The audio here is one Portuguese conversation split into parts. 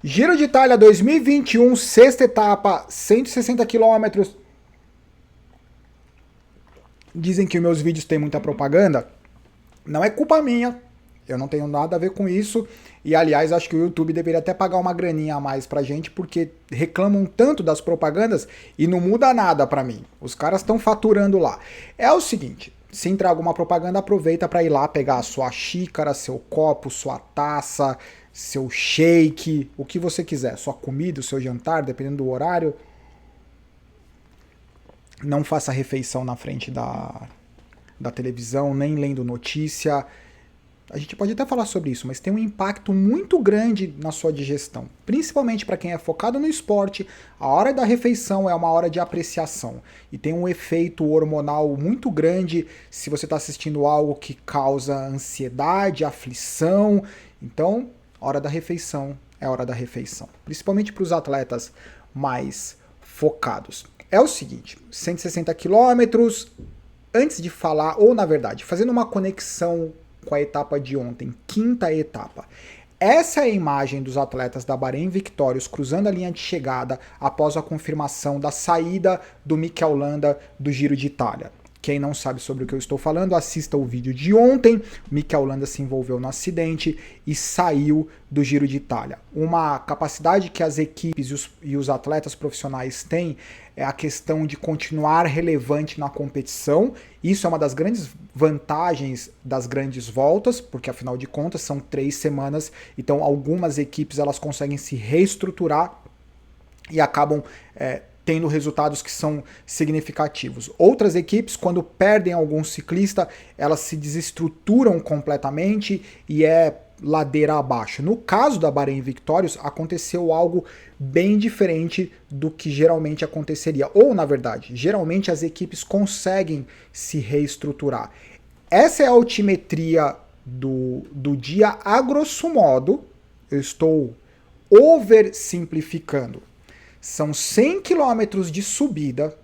Giro de Itália 2021, sexta etapa, 160 quilômetros. Dizem que meus vídeos têm muita propaganda. Não é culpa minha, eu não tenho nada a ver com isso. E aliás, acho que o YouTube deveria até pagar uma graninha a mais pra gente, porque reclamam tanto das propagandas e não muda nada pra mim. Os caras estão faturando lá. É o seguinte, se entrar alguma propaganda, aproveita pra ir lá pegar a sua xícara, seu copo, sua taça, seu shake, o que você quiser, sua comida, o seu jantar, dependendo do horário. Não faça refeição na frente da televisão, nem lendo notícia. A gente pode até falar sobre isso, mas tem um impacto muito grande na sua digestão. Principalmente para quem é focado no esporte, a hora da refeição é uma hora de apreciação. E tem um efeito hormonal muito grande se você está assistindo algo que causa ansiedade, aflição. Então, hora da refeição é a hora da refeição. Principalmente para os atletas mais focados. É o seguinte, 160 quilômetros, antes de falar, ou na verdade, fazendo uma conexão com a etapa de ontem, quinta etapa. Essa é a imagem dos atletas da Bahrein Victorious cruzando a linha de chegada após a confirmação da saída do Mikel Landa do Giro de Itália. Quem não sabe sobre o que eu estou falando, assista o vídeo de ontem. Mikel Landa se envolveu no acidente e saiu do Giro de Itália. Uma capacidade que as equipes e os atletas profissionais têm é a questão de continuar relevante na competição. Isso é uma das grandes vantagens das grandes voltas, porque afinal de contas são 3 semanas, então algumas equipes elas conseguem se reestruturar e acabam tendo resultados que são significativos. Outras equipes, quando perdem algum ciclista, elas se desestruturam completamente e é ladeira abaixo. No caso da Bahrein Victorious, aconteceu algo bem diferente do que geralmente aconteceria. Ou, na verdade, geralmente as equipes conseguem se reestruturar. Essa é a altimetria do dia, a grosso modo. Eu estou oversimplificando. São 100 km de subida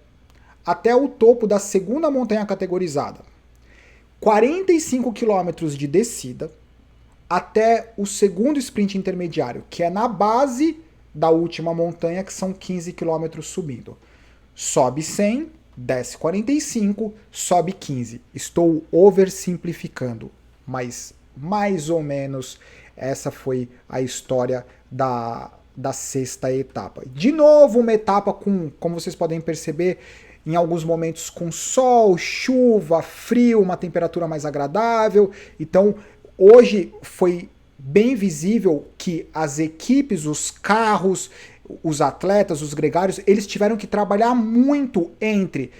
até o topo da segunda montanha categorizada. 45 km de descida até o segundo sprint intermediário, que é na base da última montanha, que são 15 km subindo. Sobe 100, desce 45, sobe 15. Estou oversimplificando, mas mais ou menos essa foi a história da sexta etapa. De novo, uma etapa com, como vocês podem perceber, em alguns momentos com sol, chuva, frio, uma temperatura mais agradável. Então, hoje foi bem visível que as equipes, os carros, os atletas, os gregários, eles tiveram que trabalhar muito entre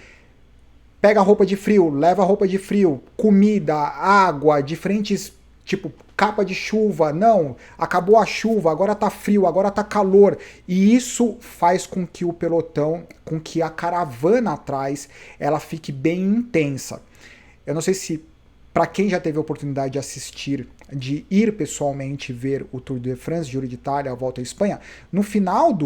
pega a roupa de frio, leva a roupa de frio, comida, água, diferentes, tipo, capa de chuva, não, acabou a chuva, agora tá frio, agora tá calor. E isso faz com que o pelotão, com que a caravana atrás, ela fique bem intensa. Eu não sei se, para quem já teve a oportunidade de assistir, de ir pessoalmente ver o Tour de France, Giro de Itália, a Volta à Espanha, no final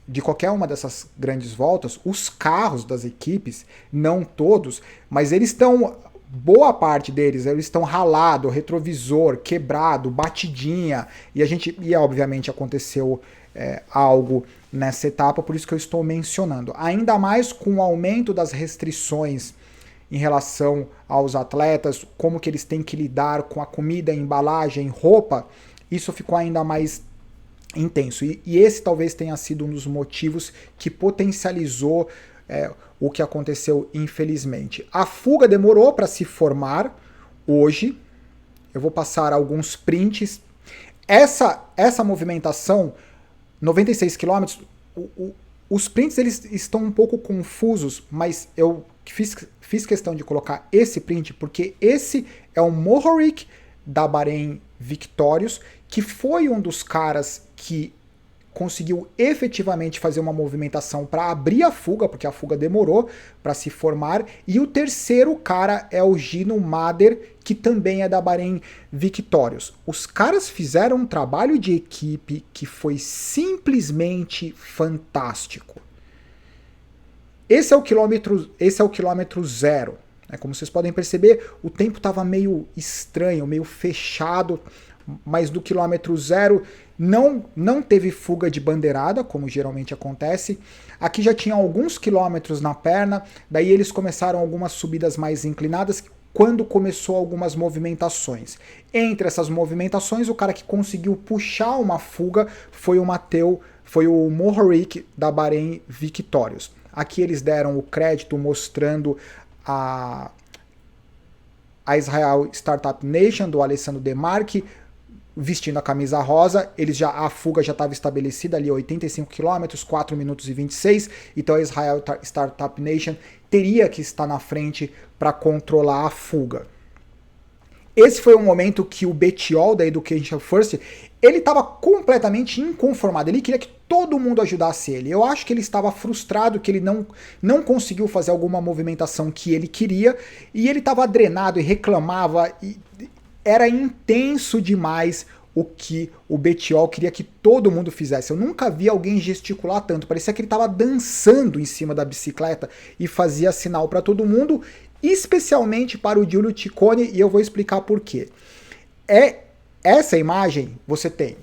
de qualquer uma dessas grandes voltas, os carros das equipes, não todos, mas eles estão, boa parte deles, eles estão ralado, retrovisor, quebrado, batidinha, e obviamente aconteceu algo nessa etapa, por isso que eu estou mencionando. Ainda mais com o aumento das restrições em relação aos atletas, como que eles têm que lidar com a comida, embalagem, roupa, isso ficou ainda mais intenso. E esse talvez tenha sido um dos motivos que potencializou o que aconteceu, infelizmente. A fuga demorou para se formar hoje. Eu vou passar alguns prints. Essa movimentação, 96 km, os prints eles estão um pouco confusos, mas eu fiz questão de colocar esse print porque esse é o Mohoric da Bahrein Victorious, que foi um dos caras que conseguiu efetivamente fazer uma movimentação para abrir a fuga, porque a fuga demorou para se formar, e o terceiro cara é o Gino Mader, que também é da Bahrein Victorious. Os caras fizeram um trabalho de equipe que foi simplesmente fantástico. Esse é o quilômetro zero. Como vocês podem perceber, o tempo estava meio estranho, meio fechado. mas do quilômetro 0 não teve fuga de bandeirada, como geralmente acontece. Aqui já tinha alguns quilômetros na perna, daí eles começaram algumas subidas mais inclinadas, quando começou algumas movimentações. Entre essas movimentações, o cara que conseguiu puxar uma fuga foi o Mohoric da Bahrein Victorious. Aqui eles deram o crédito mostrando a Israel Startup Nation, do Alessandro Demarque, vestindo a camisa rosa. A fuga já estava estabelecida ali, 85 km, 4 minutos e 26, então a Israel Startup Nation teria que estar na frente para controlar a fuga. Esse foi o momento que o Bettiol da Education First, ele estava completamente inconformado, ele queria que todo mundo ajudasse ele. Eu acho que ele estava frustrado, que ele não conseguiu fazer alguma movimentação que ele queria, e ele estava drenado e reclamava, e era intenso demais o que o Bettiol queria que todo mundo fizesse. Eu nunca vi alguém gesticular tanto, parecia que ele estava dançando em cima da bicicleta e fazia sinal para todo mundo, especialmente para o Giulio Ciccone, e eu vou explicar por quê. Essa imagem você tem,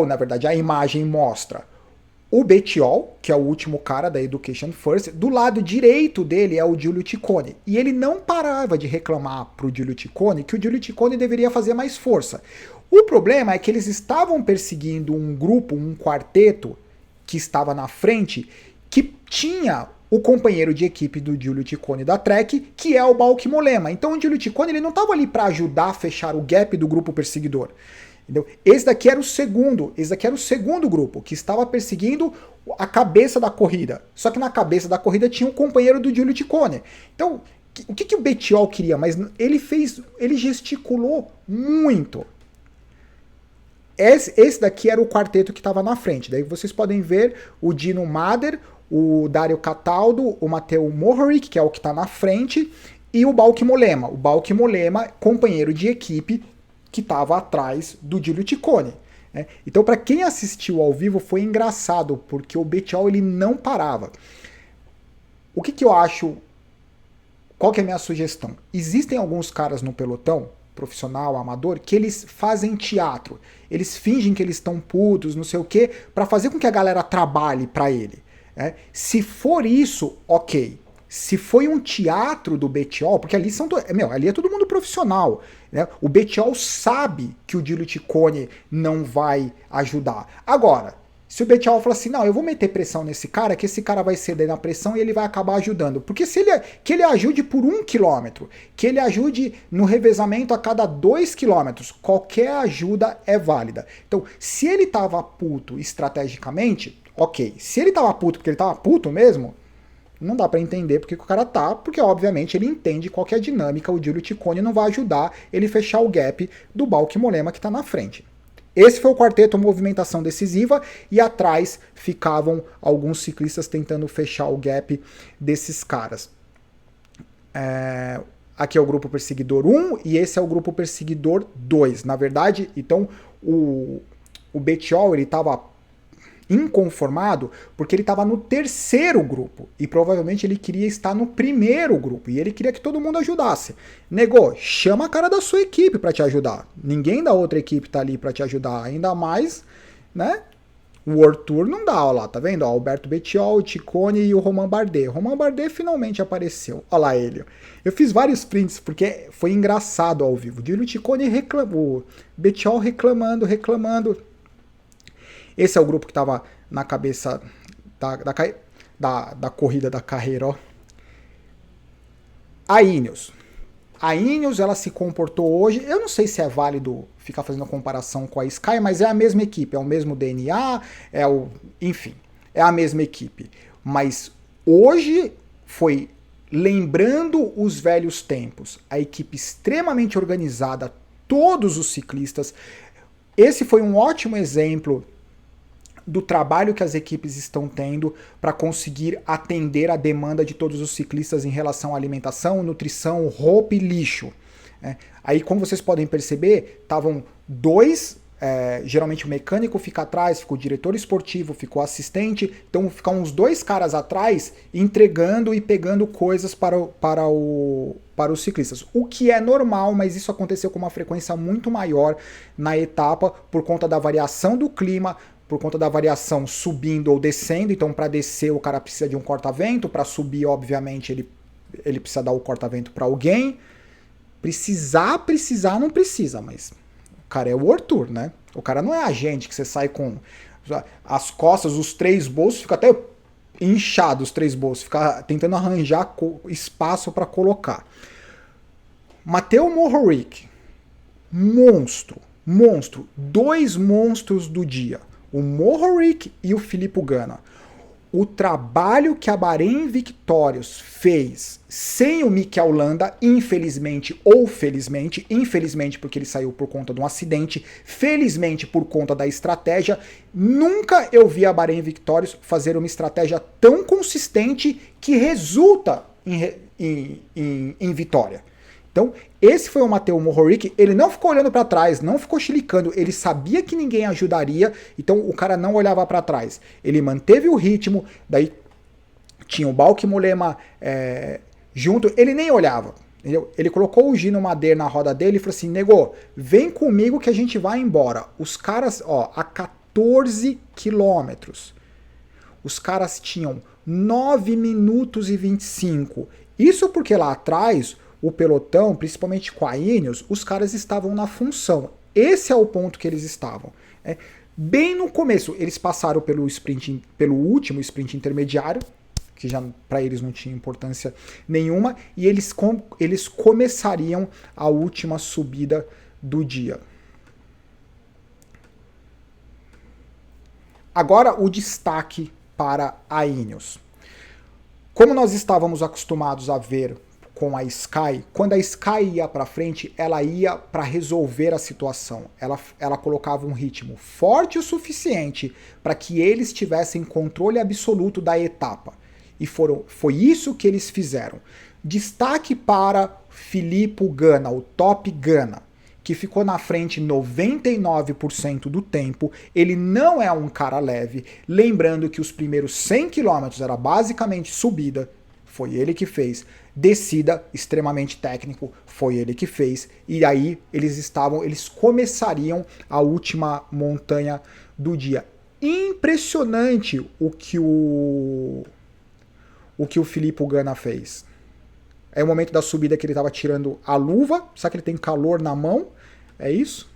na verdade a imagem mostra o Bettiol, que é o último cara da Education First, do lado direito dele é o Giulio Ciccone, e ele não parava de reclamar para o Giulio Ciccone que o Giulio Ciccone deveria fazer mais força. O problema é que eles estavam perseguindo um grupo, um quarteto, que estava na frente, que tinha o companheiro de equipe do Giulio Ciccone da Trek, que é o Bauke Mollema. Então o Giulio Ciccone ele não estava ali para ajudar a fechar o gap do grupo perseguidor. Entendeu? Esse daqui era o segundo grupo, que estava perseguindo a cabeça da corrida. Só que na cabeça da corrida tinha um companheiro do Giulio Ciccone. Então, o que o Bettiol queria? Mas ele gesticulou muito. Esse daqui era o quarteto que estava na frente. Daí vocês podem ver o Dino Mader, o Dario Cataldo, o Matteo Mohoric, que é o que está na frente, e o Bauke Mollema. O Bauke Mollema, companheiro de equipe, que estava atrás do Giulio Ciccone. Né? Então, para quem assistiu ao vivo, foi engraçado, porque o Bettiol ele não parava. O que eu acho? Qual que é a minha sugestão? Existem alguns caras no pelotão, profissional, amador, que eles fazem teatro. Eles fingem que eles estão putos, não sei o quê, para fazer com que a galera trabalhe para ele. Né? Se for isso, ok. Se foi um teatro do Bettiol, porque ali ali é todo mundo profissional, né? O Bettiol sabe que o Giulio Ciccone não vai ajudar. Agora, se o Bettiol falar assim, não, eu vou meter pressão nesse cara, que esse cara vai ceder na pressão e ele vai acabar ajudando. Porque que ele ajude por 1 quilômetro, que ele ajude no revezamento a cada 2 quilômetros, qualquer ajuda é válida. Então, se ele tava puto estrategicamente, ok. Se ele tava puto porque ele tava puto mesmo, não dá para entender porque o cara tá, porque obviamente ele entende qual que é a dinâmica, o Giulio Ciccone não vai ajudar ele fechar o gap do Bauke Mollema que tá na frente. Esse foi o quarteto movimentação decisiva e atrás ficavam alguns ciclistas tentando fechar o gap desses caras. Aqui é o grupo perseguidor 1 e esse é o grupo perseguidor 2. Na verdade, então o Bettiol ele estava inconformado porque ele estava no terceiro grupo e provavelmente ele queria estar no primeiro grupo e ele queria que todo mundo ajudasse. Negou, chama a cara da sua equipe para te ajudar. Ninguém da outra equipe tá ali para te ajudar, ainda mais, né? O World Tour não dá, ó lá, tá vendo? Ó, Alberto Bettiol, o Ciccone e o Romain Bardet. O Romain Bardet finalmente apareceu. Olha lá ele. Eu fiz vários prints porque foi engraçado ao vivo. O Giulio Ciccone reclamou, Bettiol reclamando. Esse é o grupo que estava na cabeça da corrida da carreira. Ó. A Ineos. A Ineos ela se comportou hoje, eu não sei se é válido ficar fazendo a comparação com a Sky, mas é a mesma equipe, é o mesmo DNA, enfim, é a mesma equipe. Mas hoje foi lembrando os velhos tempos, a equipe extremamente organizada, todos os ciclistas. Esse foi um ótimo exemplo do trabalho que as equipes estão tendo para conseguir atender a demanda de todos os ciclistas em relação à alimentação, nutrição, roupa e lixo. Aí, como vocês podem perceber, estavam dois geralmente o mecânico fica atrás, fica o diretor esportivo, fica o assistente, então fica uns 2 caras atrás entregando e pegando coisas para os ciclistas. O que é normal, mas isso aconteceu com uma frequência muito maior na etapa por conta da variação do clima, por conta da variação subindo ou descendo. Então, para descer, o cara precisa de um corta-vento, para subir, obviamente, ele precisa dar o corta-vento para alguém. Precisar, não precisa, mas o cara é o Arthur, né? O cara não é a gente que você sai com as costas, os 3 bolsos, fica até inchado os 3 bolsos, fica tentando arranjar espaço para colocar. Mateu Mohoric, monstro, 2 monstros do dia, o Mohoric e o Filippo Ganna. O trabalho que a Bahrein Victorious fez sem o Mikel Landa, infelizmente ou felizmente, infelizmente porque ele saiu por conta de um acidente, felizmente por conta da estratégia, nunca eu vi a Bahrein Victorious fazer uma estratégia tão consistente que resulta em vitória. Então, esse foi o Mateu Mohoric, ele não ficou olhando para trás, não ficou chilicando, ele sabia que ninguém ajudaria, então o cara não olhava para trás. Ele manteve o ritmo, daí tinha o Bauke Mollema junto, ele nem olhava. Entendeu? Ele colocou o Gino Mader na roda dele e falou assim, nego, vem comigo que a gente vai embora. Os caras, a 14 quilômetros, os caras tinham 9 minutos e 25. Isso porque lá atrás o pelotão, principalmente com a Ineos, os caras estavam na função. Esse é o ponto que eles estavam. Bem no começo, eles passaram pelo último sprint intermediário, que já para eles não tinha importância nenhuma, e eles começariam a última subida do dia. Agora o destaque para a Ineos. Como nós estávamos acostumados a ver com a Sky, quando a Sky ia para frente, ela ia para resolver a situação. Ela colocava um ritmo forte o suficiente para que eles tivessem controle absoluto da etapa. E foi isso que eles fizeram. Destaque para Filippo Ganna, o Top Ganna, que ficou na frente 99% do tempo. Ele não é um cara leve. Lembrando que os primeiros 100 km era basicamente subida, foi ele que fez. Descida, extremamente técnico, foi ele que fez. E aí eles começariam a última montanha do dia. Impressionante o que o Filippo Ganna fez. É o momento da subida que ele estava tirando a luva. Sabe que ele tem calor na mão? É isso?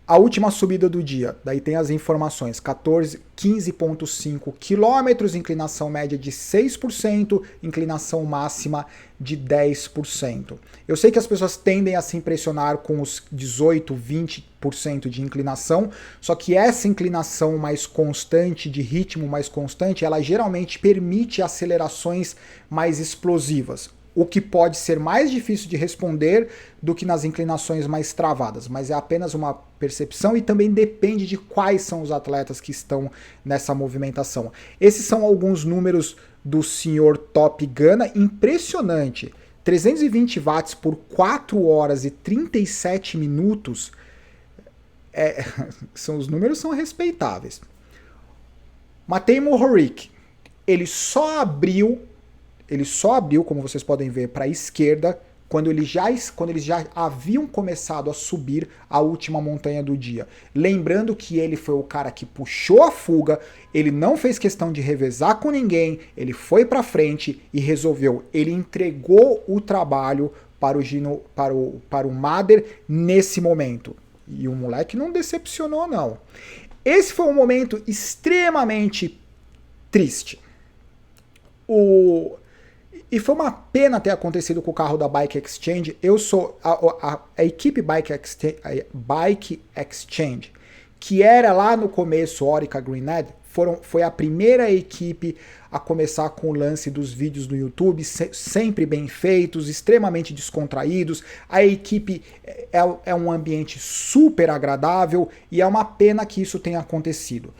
A última subida do dia, daí tem as informações, 15,5 km, inclinação média de 6%, inclinação máxima de 10%. Eu sei que as pessoas tendem a se impressionar com os 18, 20% de inclinação, só que essa inclinação mais constante, de ritmo mais constante, ela geralmente permite acelerações mais explosivas. O que pode ser mais difícil de responder do que nas inclinações mais travadas, mas é apenas uma percepção e também depende de quais são os atletas que estão nessa movimentação. Esses são alguns números do senhor Top Ganna, impressionante. 320 watts por 4 horas e 37 minutos, os números são respeitáveis. Matej Mohoric, ele só abriu, como vocês podem ver, para a esquerda, quando eles já haviam começado a subir a última montanha do dia. Lembrando que ele foi o cara que puxou a fuga, ele não fez questão de revezar com ninguém, ele foi para frente e resolveu. Ele entregou o trabalho para o Mader nesse momento. E o moleque não decepcionou, não. Esse foi um momento extremamente triste. E foi uma pena ter acontecido com o carro da Bike Exchange. Eu sou a equipe Bike Exchange, que era lá no começo Orica Greenhead, foi a primeira equipe a começar com o lance dos vídeos do YouTube, sempre bem feitos, extremamente descontraídos. A equipe é um ambiente super agradável e é uma pena que isso tenha acontecido.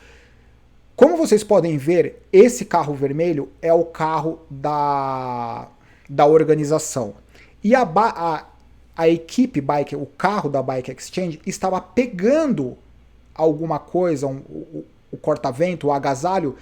Como vocês podem ver, esse carro vermelho é o carro da organização. E a equipe Bike, o carro da Bike Exchange, estava pegando alguma coisa, o corta-vento, o agasalho,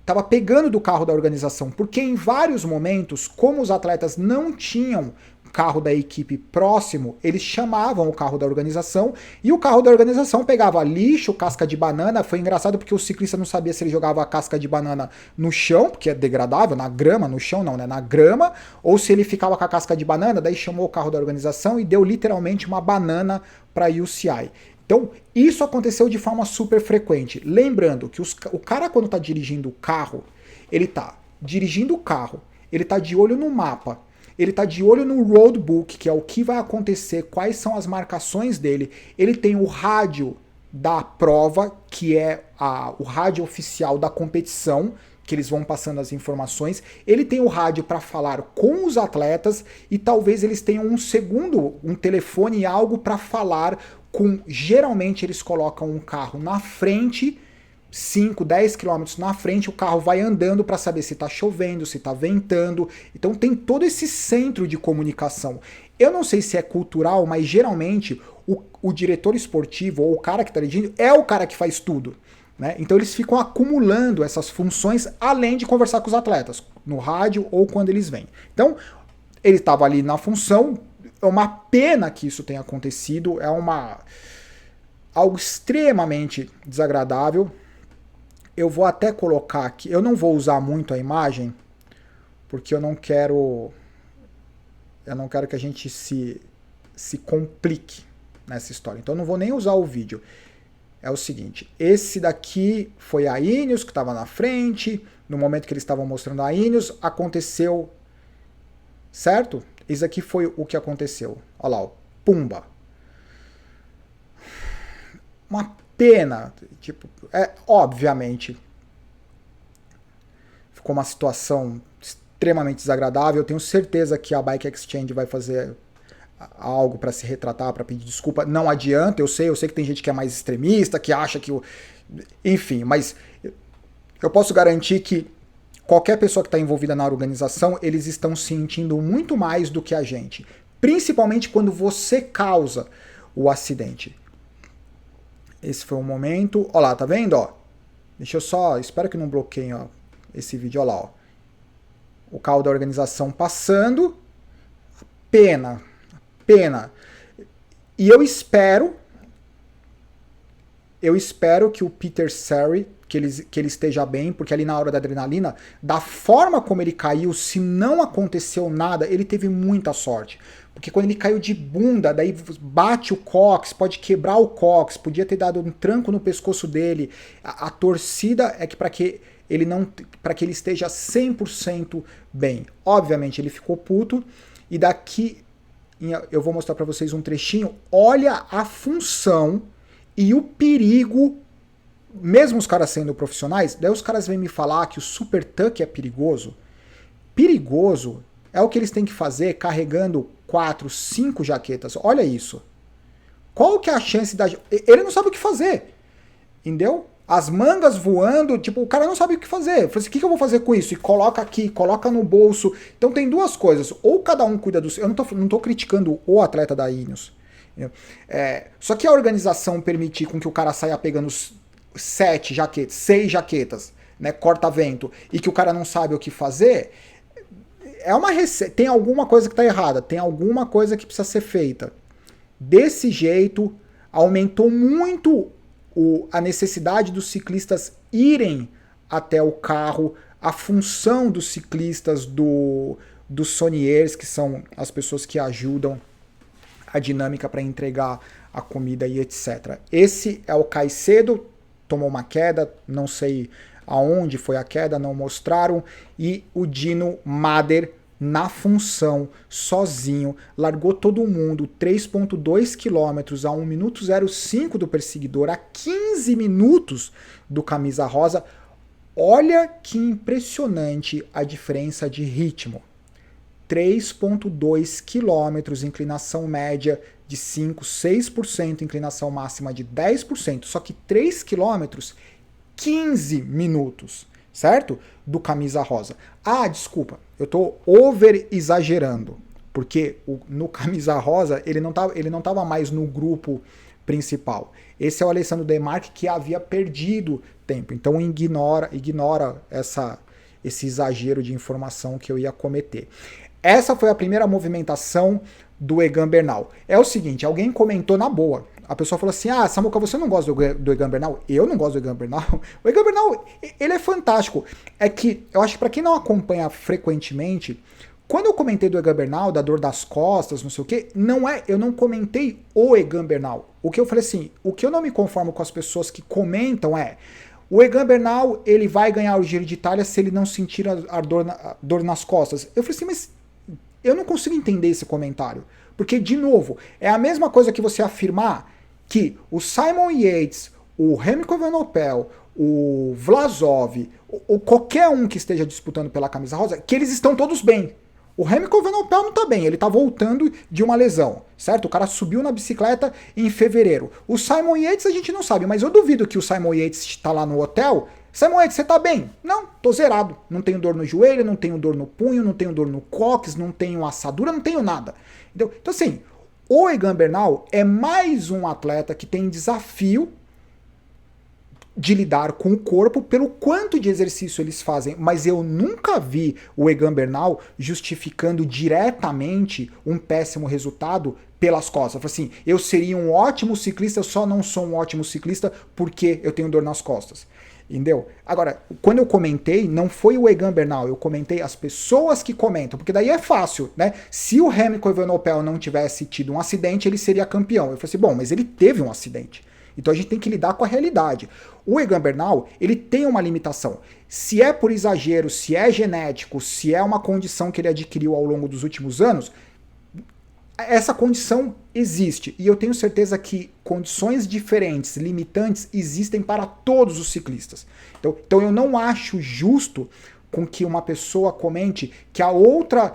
estava pegando do carro da organização, porque em vários momentos, como os atletas não tinham carro da equipe próximo, eles chamavam o carro da organização e o carro da organização pegava lixo, casca de banana. Foi engraçado porque o ciclista não sabia se ele jogava a casca de banana no chão, porque é degradável, na grama, no chão não, né, na grama, ou se ele ficava com a casca de banana, daí chamou o carro da organização e deu literalmente uma banana para UCI. Então, isso aconteceu de forma super frequente. Lembrando que o cara, quando está dirigindo o carro, ele está dirigindo o carro, ele está de olho no mapa, ele está de olho no roadbook, que é o que vai acontecer, quais são as marcações dele. Ele tem o rádio da prova, que é o rádio oficial da competição, que eles vão passando as informações. Ele tem o rádio para falar com os atletas e talvez eles tenham um telefone e algo para falar com... Geralmente eles colocam um carro na frente, 5, 10 quilômetros na frente, o carro vai andando para saber se está chovendo, se está ventando. Então tem todo esse centro de comunicação. Eu não sei se é cultural, mas geralmente o diretor esportivo ou o cara que está dirigindo é o cara que faz tudo. Né? Então eles ficam acumulando essas funções além de conversar com os atletas, no rádio ou quando eles vêm. Então ele estava ali na função, é uma pena que isso tenha acontecido, é algo extremamente desagradável. Eu vou até colocar aqui, eu não vou usar muito a imagem, porque eu não quero que a gente se complique nessa história. Então eu não vou nem usar o vídeo. É o seguinte, esse daqui foi a Ineos que estava na frente, no momento que eles estavam mostrando a Ineos, aconteceu, certo? Isso aqui foi o que aconteceu. Olha lá, ó, pumba. Uma pena, tipo, obviamente ficou uma situação extremamente desagradável. Eu tenho certeza que a Bike Exchange vai fazer algo para se retratar, para pedir desculpa. Não adianta, eu sei que tem gente que é mais extremista, que acha que enfim, mas eu posso garantir que qualquer pessoa que está envolvida na organização, eles estão sentindo muito mais do que a gente, principalmente quando você causa o acidente. Esse foi um momento. Ó lá, tá vendo? Ó? Deixa eu só... Espero que não bloqueiem ó, esse vídeo. Ó lá, ó. O carro da organização passando. Pena. E eu espero que o Peter Sarri, que ele esteja bem, porque ali na hora da adrenalina, da forma como ele caiu, se não aconteceu nada, ele teve muita sorte. Porque quando ele caiu de bunda, daí bate o cóccix, pode quebrar o cóccix, podia ter dado um tranco no pescoço dele. A torcida é que para que ele esteja 100% bem. Obviamente ele ficou puto e daqui eu vou mostrar para vocês um trechinho. Olha a função e o perigo, mesmo os caras sendo profissionais, daí os caras vêm me falar que o Super Tuck é perigoso. Perigoso é o que eles têm que fazer carregando 4, 5 jaquetas. Olha isso. Qual que é a chance da... Ele não sabe o que fazer. Entendeu? As mangas voando, tipo, o cara não sabe o que fazer. Eu falei assim, o que eu vou fazer com isso? E coloca aqui, coloca no bolso. Então tem duas coisas. Ou cada um cuida do... Eu não tô criticando o atleta da Ineos. Só que a organização permitir com que o cara saia pegando 7 jaquetas, 6 jaquetas, né, corta-vento, e que o cara não sabe o que fazer... Tem alguma coisa que está errada, tem alguma coisa que precisa ser feita. Desse jeito, aumentou muito a necessidade dos ciclistas irem até o carro, a função dos ciclistas, dos sommeliers, que são as pessoas que ajudam a dinâmica para entregar a comida e etc. Esse é o Caicedo, tomou uma queda, não sei aonde foi a queda, não mostraram, e o Dino Mader na função, sozinho, largou todo mundo 3.2 km a 1 minuto 05 do perseguidor, a 15 minutos do camisa rosa. Olha que impressionante a diferença de ritmo. 3.2 km, inclinação média de 5, 6%, inclinação máxima de 10%, só que 3 km, 15 minutos, certo? Do camisa rosa. Ah, desculpa, eu tô over exagerando. porque no camisa rosa ele não tava mais no grupo principal. Esse é o Alessandro Demarque que havia perdido tempo. Então ignora esse exagero de informação que eu ia cometer. Essa foi a primeira movimentação do Egan Bernal. É o seguinte, alguém comentou na boa. A pessoa falou assim, Samuca, você não gosta do Egan Bernal? Eu não gosto do Egan Bernal. O Egan Bernal, ele é fantástico. É que, eu acho que pra quem não acompanha frequentemente, quando eu comentei do Egan Bernal, da dor das costas, não sei o quê, eu não comentei o Egan Bernal. O que eu falei assim, o que eu não me conformo com as pessoas que comentam é, o Egan Bernal, ele vai ganhar o Giro de Itália se ele não sentir a dor nas costas. Eu falei assim, mas eu não consigo entender esse comentário. Porque, de novo, é a mesma coisa que você afirmar que o Simon Yates, o Remco Evenepoel, o Vlasov, ou qualquer um que esteja disputando pela camisa rosa, que eles estão todos bem. O Remco Evenepoel não tá bem, ele tá voltando de uma lesão, certo? O cara subiu na bicicleta em fevereiro. O Simon Yates a gente não sabe, mas eu duvido que o Simon Yates tá lá no hotel. Simon Yates, você tá bem? Não, tô zerado. Não tenho dor no joelho, não tenho dor no punho, não tenho dor no cóccix, não tenho assadura, não tenho nada. Entendeu? Então assim, o Egan Bernal é mais um atleta que tem desafio de lidar com o corpo pelo quanto de exercício eles fazem, mas eu nunca vi o Egan Bernal justificando diretamente um péssimo resultado pelas costas. Assim, eu seria um ótimo ciclista, eu só não sou um ótimo ciclista porque eu tenho dor nas costas. Entendeu? Agora, quando eu comentei, não foi o Egan Bernal, eu comentei as pessoas que comentam, porque daí é fácil, né? Se o Remco Evenepoel não tivesse tido um acidente, ele seria campeão. Eu falei assim, bom, mas ele teve um acidente. Então a gente tem que lidar com a realidade. O Egan Bernal, ele tem uma limitação. Se é por exagero, se é genético, se é uma condição que ele adquiriu ao longo dos últimos anos, essa condição existe. E eu tenho certeza que condições diferentes, limitantes, existem para todos os ciclistas. Então eu não acho justo com que uma pessoa comente que a outra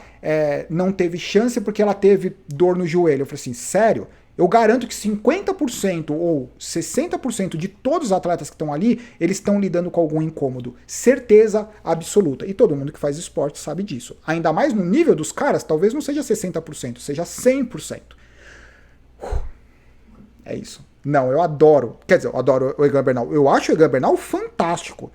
não teve chance porque ela teve dor no joelho. Eu falei assim, sério? Eu garanto que 50% ou 60% de todos os atletas que estão ali, eles estão lidando com algum incômodo. Certeza absoluta. E todo mundo que faz esporte sabe disso. Ainda mais no nível dos caras, talvez não seja 60%, seja 100%. É isso. Não, eu adoro. Quer dizer, eu adoro o Egan Bernal. Eu acho o Egan Bernal fantástico.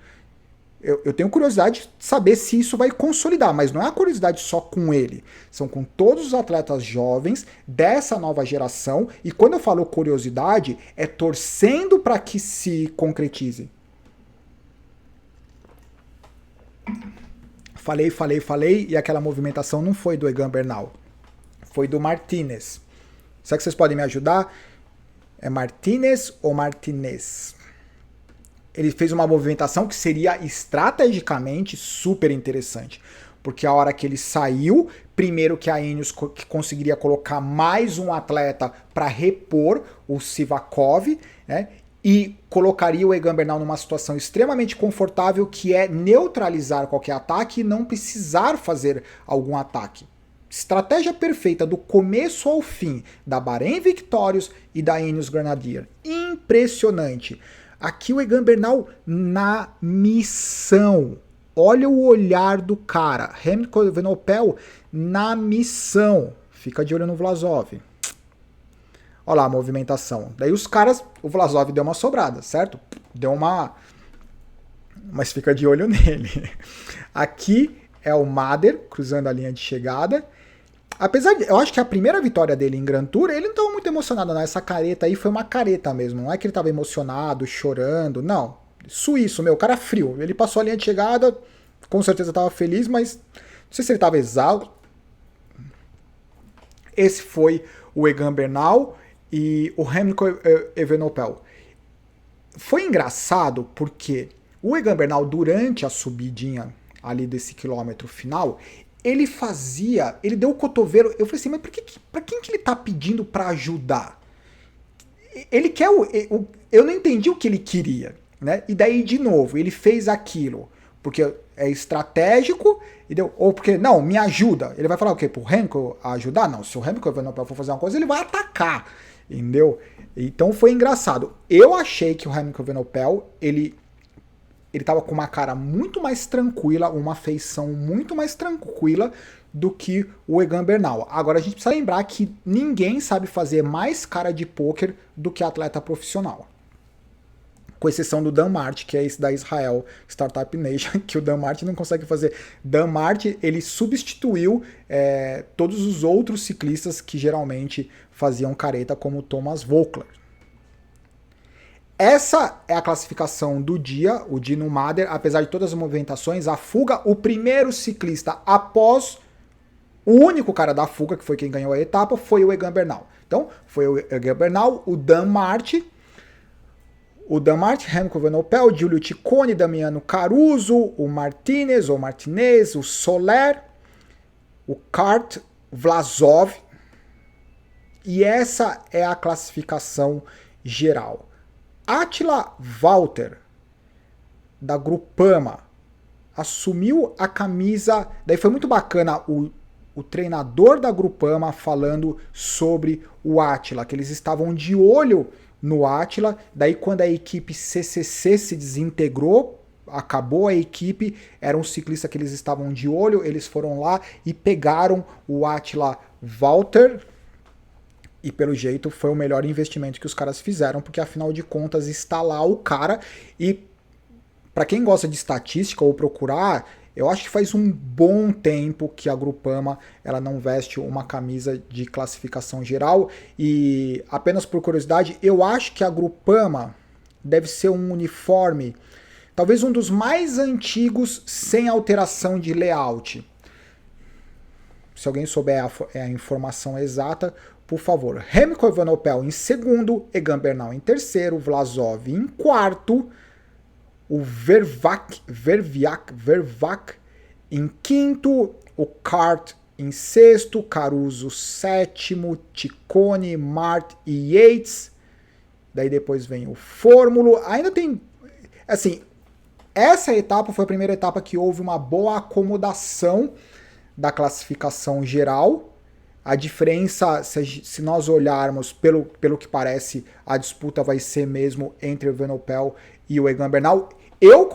Eu tenho curiosidade de saber se isso vai consolidar, mas não é a curiosidade só com ele. São com todos os atletas jovens dessa nova geração. E quando eu falo curiosidade, é torcendo para que se concretize. Falei, e aquela movimentação não foi do Egan Bernal. Foi do Martinez. Será que vocês podem me ajudar? É Martinez ou Martinez? Ele fez uma movimentação que seria estrategicamente super interessante. Porque a hora que ele saiu, primeiro que a Ineos conseguiria colocar mais um atleta para repor o Sivakov, né? E colocaria o Egan Bernal numa situação extremamente confortável, que é neutralizar qualquer ataque e não precisar fazer algum ataque. Estratégia perfeita do começo ao fim da Bahrein Victorious e da Ineos Grenadier. Impressionante. Aqui o Egan Bernal na missão. Olha o olhar do cara. Remco Evenepoel na missão. Fica de olho no Vlasov. Olha lá a movimentação. Daí os caras, o Vlasov deu uma sobrada, certo? Deu uma... Mas fica de olho nele. Aqui é o Mader cruzando a linha de chegada. Apesar de, eu acho que a primeira vitória dele em Grand Tour, ele não estava muito emocionado, não. Essa careta aí foi uma careta mesmo. Não é que ele estava emocionado, chorando, não. Suíço, meu, cara frio. Ele passou a linha de chegada, com certeza estava feliz, mas não sei se ele estava exausto. Esse foi o Egan Bernal e o Remco Evenepoel. Foi engraçado porque o Egan Bernal, durante a subidinha ali desse quilômetro final, ele deu o cotovelo. Eu falei assim, mas pra quem que ele tá pedindo pra ajudar? Ele quer eu não entendi o que ele queria, né? E daí, de novo, ele fez aquilo porque é estratégico, entendeu? Ou porque, não, me ajuda. Ele vai falar o quê? Pro Remco ajudar? Não, se o Remco for fazer uma coisa, ele vai atacar, entendeu? Então foi engraçado. Eu achei que o Remco Evenepoel, ele tava com uma cara muito mais tranquila, uma feição muito mais tranquila do que o Egan Bernal. Agora a gente precisa lembrar que ninguém sabe fazer mais cara de pôquer do que atleta profissional. Com exceção do Dan Martin, que é esse da Israel Startup Nation, que o Dan Martin não consegue fazer. Dan Martin, ele substituiu todos os outros ciclistas que geralmente faziam careta, como o Thomas Voeckler. Essa é a classificação do dia, o Dino Mader, apesar de todas as movimentações, a fuga, o primeiro ciclista após o único cara da fuga, que foi quem ganhou a etapa, foi o Egan Bernal. Então, foi o Egan Bernal, o Dan Martin, Remco Evenepoel, Giulio Ciccone, Damiano Caruso, o Martinez, o Soler, o Kart, Vlasov. E essa é a classificação geral. Attila Valter, da Groupama, assumiu a camisa. Daí foi muito bacana o treinador da Groupama falando sobre o Attila, que eles estavam de olho no Attila. Daí quando a equipe CCC se desintegrou, acabou a equipe, era um ciclista que eles estavam de olho, eles foram lá e pegaram o Attila Valter. E pelo jeito foi o melhor investimento que os caras fizeram, porque afinal de contas está lá o cara. E para quem gosta de estatística ou procurar, eu acho que faz um bom tempo que a Groupama ela não veste uma camisa de classificação geral. E apenas por curiosidade, eu acho que a Groupama deve ser um uniforme, talvez um dos mais antigos sem alteração de layout. Se alguém souber a informação exata, por favor. Remco Evenepoel em segundo, Egan Bernal em terceiro, Vlasov em quarto, o Vervac em quinto, o Kart em sexto, Caruso sétimo, Ciccone, Mart e Yates. Daí depois vem o Fórmulo. Ainda tem, assim, essa etapa foi a primeira etapa que houve uma boa acomodação da classificação geral. A diferença, se nós olharmos pelo que parece, a disputa vai ser mesmo entre o Evenepoel e o Egan Bernal. Eu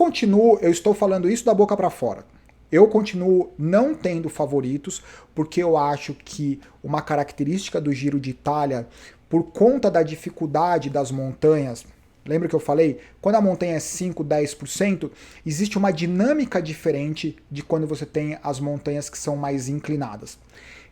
estou falando isso da boca para fora. Eu continuo não tendo favoritos, porque eu acho que uma característica do Giro de Itália, por conta da dificuldade das montanhas, lembra que eu falei? Quando a montanha é 5, 10%, existe uma dinâmica diferente de quando você tem as montanhas que são mais inclinadas.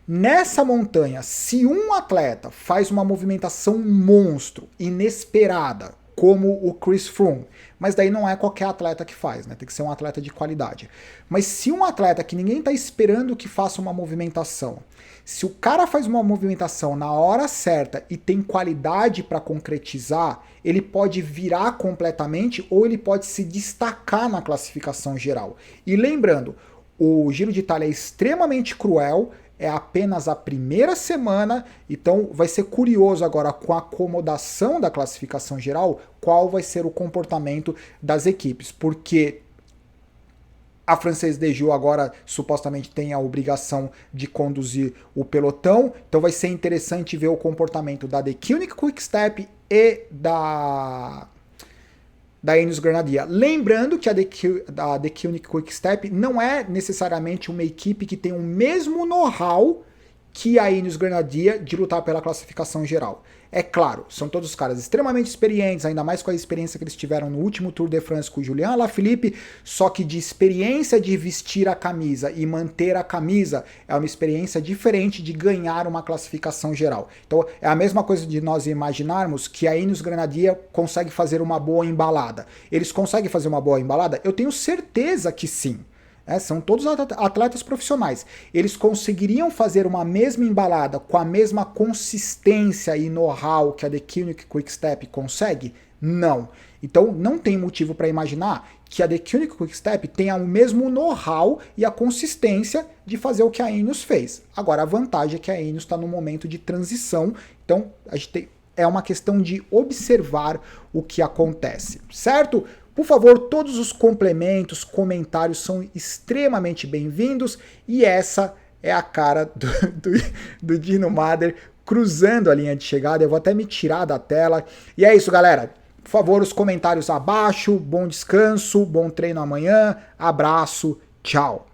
Nessa montanha, se um atleta faz uma movimentação monstro, inesperada, como o Chris Froome, mas daí não é qualquer atleta que faz, né? Tem que ser um atleta de qualidade. Mas se um atleta que ninguém está esperando que faça uma movimentação, se o cara faz uma movimentação na hora certa e tem qualidade para concretizar, ele pode virar completamente ou ele pode se destacar na classificação geral. E lembrando, o Giro de Itália é extremamente cruel, é apenas a primeira semana, então vai ser curioso agora com a acomodação da classificação geral, qual vai ser o comportamento das equipes, porque a Française des Jeux agora supostamente tem a obrigação de conduzir o pelotão, então vai ser interessante ver o comportamento da The Koenig Quick-Step e da Ineos Grenadier. Lembrando que a The Koenig Quick-Step não é necessariamente uma equipe que tem o mesmo know-how que a Ineos Grenadier de lutar pela classificação geral. É claro, são todos caras extremamente experientes, ainda mais com a experiência que eles tiveram no último Tour de France com o Julien Alaphilippe, só que de experiência de vestir a camisa e manter a camisa é uma experiência diferente de ganhar uma classificação geral. Então é a mesma coisa de nós imaginarmos que a Ineos Grenadier consegue fazer uma boa embalada. Eles conseguem fazer uma boa embalada? Eu tenho certeza que sim. São todos atletas profissionais. Eles conseguiriam fazer uma mesma embalada com a mesma consistência e know-how que a The Koenig Quick-Step consegue? Não. Então não tem motivo para imaginar que a The Koenig Quick-Step tenha o mesmo know-how e a consistência de fazer o que a Ineos fez. Agora a vantagem é que a Ineos está num momento de transição, então é uma questão de observar o que acontece, certo? Por favor, todos os complementos, comentários são extremamente bem-vindos e essa é a cara do Dino Mader cruzando a linha de chegada. Eu vou até me tirar da tela. E é isso, galera. Por favor, os comentários abaixo. Bom descanso, bom treino amanhã. Abraço, tchau.